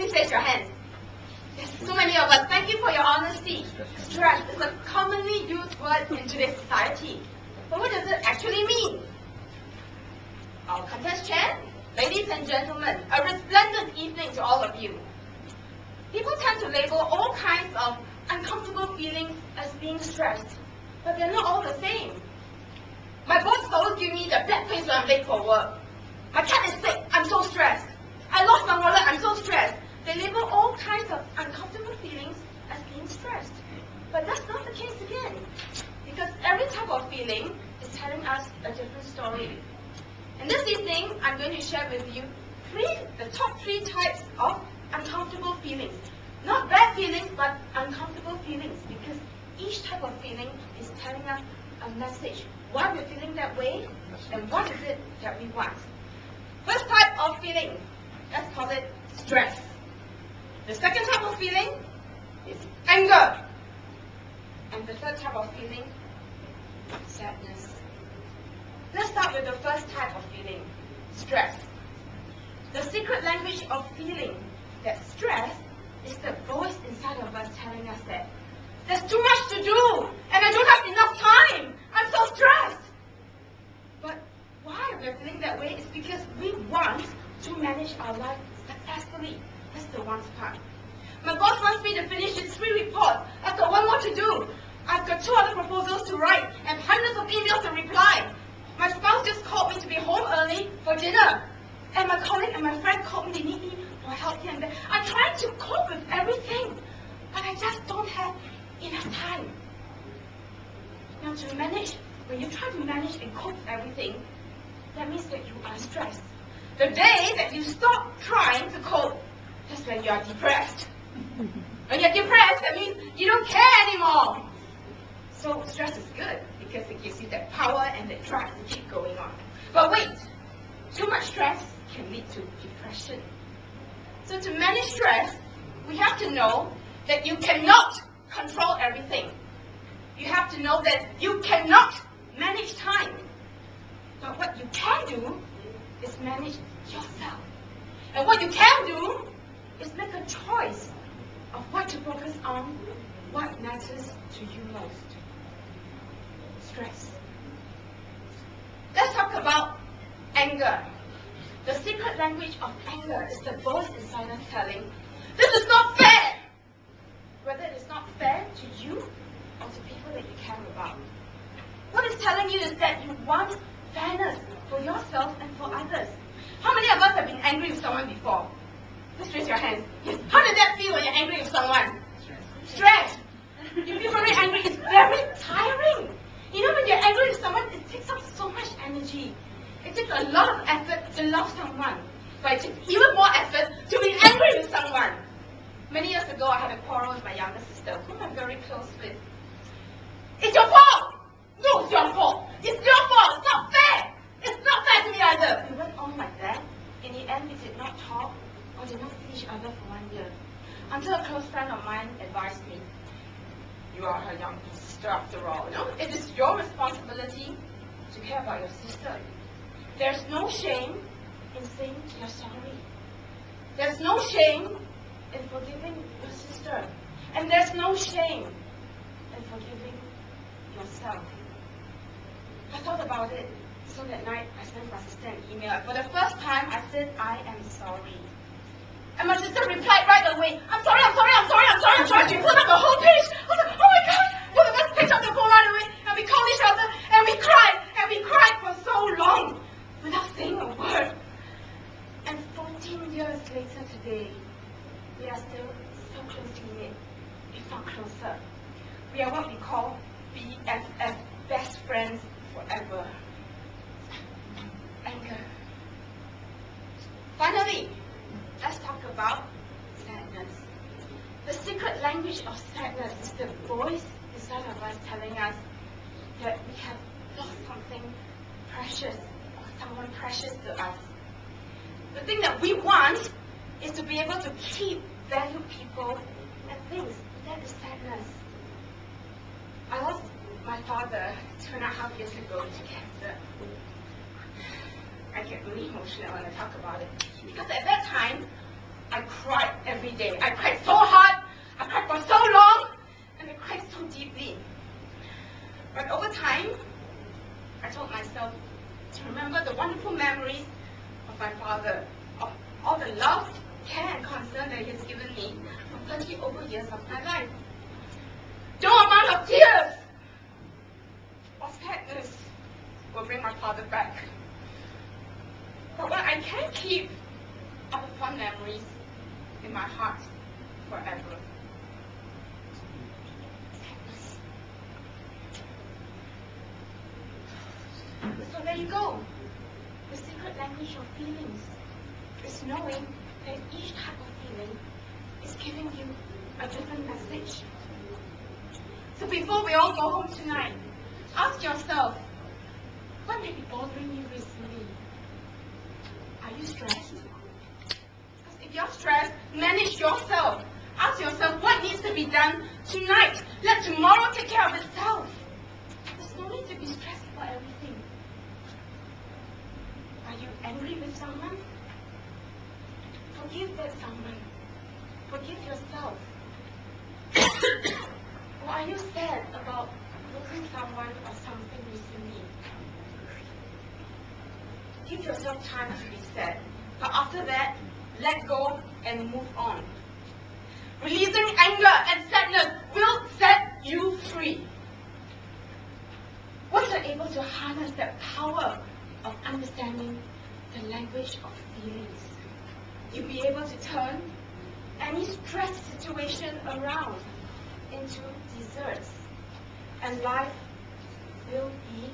Please raise your hands. Yes, so many of us. Thank you for your honesty. Stress is a commonly used word in today's society. But what does it actually mean? Our contest chair, ladies and gentlemen, a resplendent evening to all of you. People tend to label all kinds of uncomfortable feelings as being stressed, but they're not all the same. My boss always give me the black face when I'm late for work. My cat is sick, I'm so stressed. I lost my wallet, I'm so stressed. They label all kinds of uncomfortable feelings as being stressed. But that's not the case again, because every type of feeling is telling us a different story. And this evening, I'm going to share with you the top three types of uncomfortable feelings. Not bad feelings, but uncomfortable feelings, because each type of feeling is telling us a message. Why we're feeling that way, and what is it that we want. First type of feeling, let's call it stress. The second type of feeling is anger. And the third type of feeling, sadness. Let's start with the first type of feeling, stress. The secret language of feeling that stress is the voice inside of us telling us that there's too much to do and I don't have enough time. I'm so stressed. But why we're feeling that way is because we want to manage our life successfully. That's the one part. My boss wants me to finish his 3 reports. I've got one more to do. I've got 2 other proposals to write and hundreds of emails to reply. My spouse just called me to be home early for dinner. And my colleague and my friend called me, they need me for help here and there. I'm trying to cope with everything, but I just don't have enough time. Now to manage, when you try to manage and cope with everything, that means that you are stressed. The day that you stop trying to cope, that's when you are depressed. When you're depressed, that means you don't care anymore. So stress is good because it gives you that power and that drive to keep going on. But wait, too much stress can lead to depression. So to manage stress, we have to know that you cannot control everything. You have to know that you cannot manage time. But what you can do is manage yourself. And what you can do is make a choice of what to focus on, what matters to you most. Stress. Let's talk about anger. The secret language of anger is the voice inside us telling, this is not fair! Whether it is not fair to you or to people that you care about. What it's telling you is that you want fairness for yourself and for others. How many of us have been angry with someone before? Just raise your hands. Yes. How did that feel when you're angry with someone? Stress. You feel very angry. It's very tiring. You know, when you're angry with someone, it takes up so much energy. It takes a lot of effort to love someone. But it takes even more effort to be angry with someone. Many years ago, I had a quarrel with my younger sister, whom I'm very close with. It's your fault! No, it's your fault! It's your fault! It's not fair! It's not fair to me either! We went on like that. In the end, we did not talk or did not see each other for 1 year. Until a close friend of mine advised me, you are her younger sister after all. You know, it is your responsibility to care about your sister. There's no shame in saying you're sorry. There's no shame in forgiving your sister. And there's no shame in forgiving yourself. I thought about it. So that night, I sent my sister an email. For the first time, I said, I am sorry. And my sister replied right away, I'm sorry, I'm sorry, I'm sorry, I'm sorry, I'm sorry. She put up the whole page. I was like, oh my God. Both of us picked up the phone right away, and we called each other, and we cried for so long, without saying a word. And 14 years later today, we are still so closely knit, if not closer. We are what we call BFF, best friends forever. Anger. Finally, let's talk about sadness. The secret language of sadness is the voice inside of us telling us that we have lost something precious or someone precious to us. The thing that we want is to be able to keep valued people and things. That is sadness. I lost my father 2.5 years ago to cancer. I get really emotional when I talk about it. Because at that time, I cried every day. I cried so hard, I cried for so long, and I cried so deeply. But over time, I told myself to remember the wonderful memories of my father, of all the love, care, and concern that he has given me for 30 over years of my life. No amount of tears or sadness will bring my father back. But what I can keep are the fond memories in my heart forever. So there you go. The secret language of feelings is knowing that each type of feeling is giving you a different message. So before we all go home tonight, ask yourself, what may be bothering you recently? Are you stressed? Because if you're stressed, manage yourself. Ask yourself what needs to be done tonight. Let tomorrow take care of itself. There's no need to be stressed for everything. Are you angry with someone? Forgive that someone. Forgive yourself. Or are you sad about losing someone or something recently? Give yourself time to be sad. But after that, let go and move on. Releasing anger and sadness will set you free. Once you're able to harness that power of understanding the language of feelings, you'll be able to turn any stress situation around into desserts, and life will be